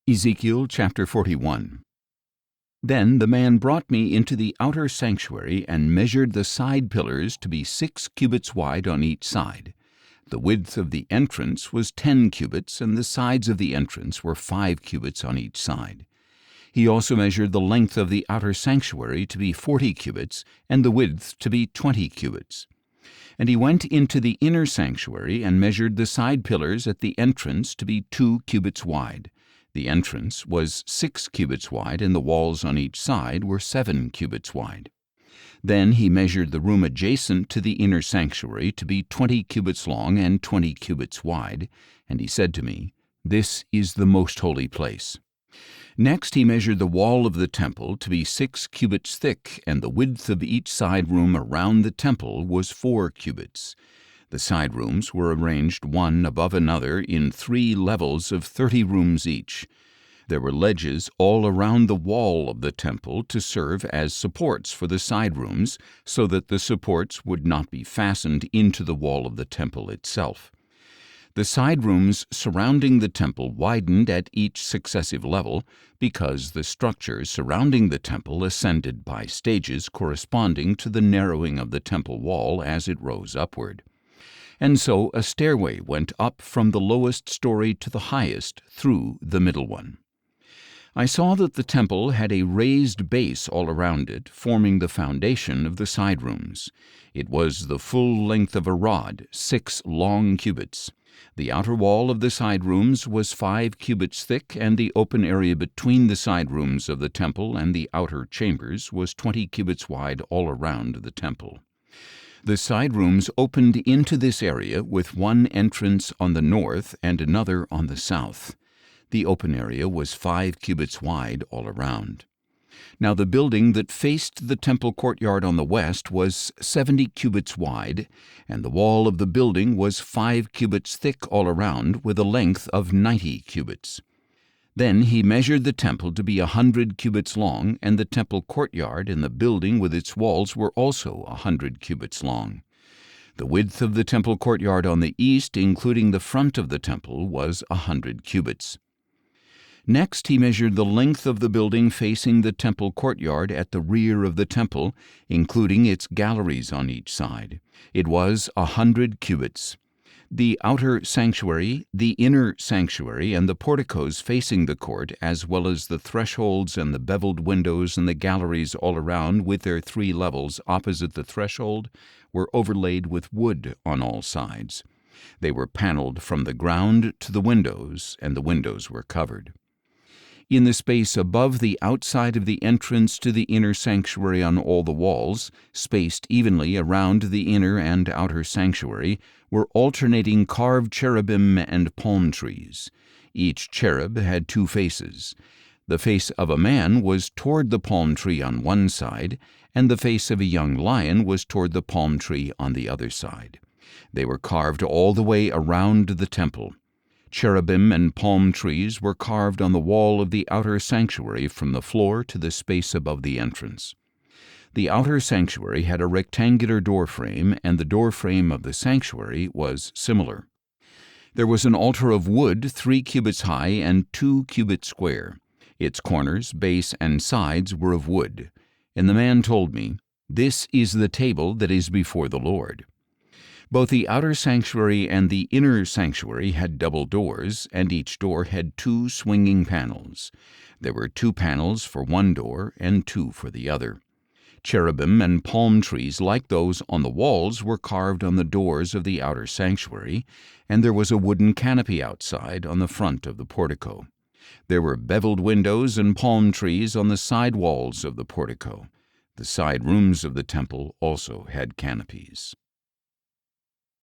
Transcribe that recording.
Ezekiel chapter 41. Then the man brought me into the outer sanctuary and measured the side pillars to be 6 cubits wide on each side. The width of the entrance was 10 cubits, and the sides of the entrance were 5 cubits on each side. He also measured the length of the outer sanctuary to be 40 cubits, and the width to be 20 cubits. And he went into the inner sanctuary and measured the side pillars at the entrance to be 2 cubits wide. The entrance was 6 cubits wide, and the walls on each side were 7 cubits wide. Then he measured the room adjacent to the inner sanctuary to be 20 cubits long and 20 cubits wide, and he said to me, "This is the most holy place." Next he measured the wall of the temple to be 6 cubits thick, and the width of each side room around the temple was 4 cubits. The side rooms were arranged one above another in 3 levels of 30 rooms each. There were ledges all around the wall of the temple to serve as supports for the side rooms, so that the supports would not be fastened into the wall of the temple itself. The side rooms surrounding the temple widened at each successive level, because the structures surrounding the temple ascended by stages corresponding to the narrowing of the temple wall as it rose upward. And so a stairway went up from the lowest story to the highest through the middle one. I saw that the temple had a raised base all around it, forming the foundation of the side rooms. It was the full length of a rod, 6 long cubits. The outer wall of the side rooms was 5 cubits thick, and the open area between the side rooms of the temple and the outer chambers was 20 cubits wide all around the temple. The side rooms opened into this area with one entrance on the north and another on the south. The open area was 5 cubits wide all around. Now the building that faced the temple courtyard on the west was 70 cubits wide, and the wall of the building was 5 cubits thick all around, with a length of 90 cubits. Then he measured the temple to be 100 cubits long, and the temple courtyard and the building with its walls were also 100 cubits long. The width of the temple courtyard on the east, including the front of the temple, was 100 cubits. Next he measured the length of the building facing the temple courtyard at the rear of the temple, including its galleries on each side. It was 100 cubits. The outer sanctuary, the inner sanctuary, and the porticos facing the court, as well as the thresholds and the beveled windows and the galleries all around with their 3 levels opposite the threshold, were overlaid with wood on all sides. They were paneled from the ground to the windows, and the windows were covered. In the space above the outside of the entrance to the inner sanctuary on all the walls, spaced evenly around the inner and outer sanctuary, were alternating carved cherubim and palm trees. Each cherub had 2 faces. The face of a man was toward the palm tree on one side, and the face of a young lion was toward the palm tree on the other side. They were carved all the way around the temple. Cherubim and palm trees were carved on the wall of the outer sanctuary from the floor to the space above the entrance. The outer sanctuary had a rectangular doorframe, and the doorframe of the sanctuary was similar. There was an altar of wood 3 cubits high and 2 cubits square. Its corners, base, and sides were of wood. And the man told me, "This is the table that is before the Lord." Both the outer sanctuary and the inner sanctuary had double doors, and each door had 2 swinging panels. There were 2 panels for one door and 2 for the other. Cherubim and palm trees like those on the walls were carved on the doors of the outer sanctuary, and there was a wooden canopy outside on the front of the portico. There were beveled windows and palm trees on the side walls of the portico. The side rooms of the temple also had canopies.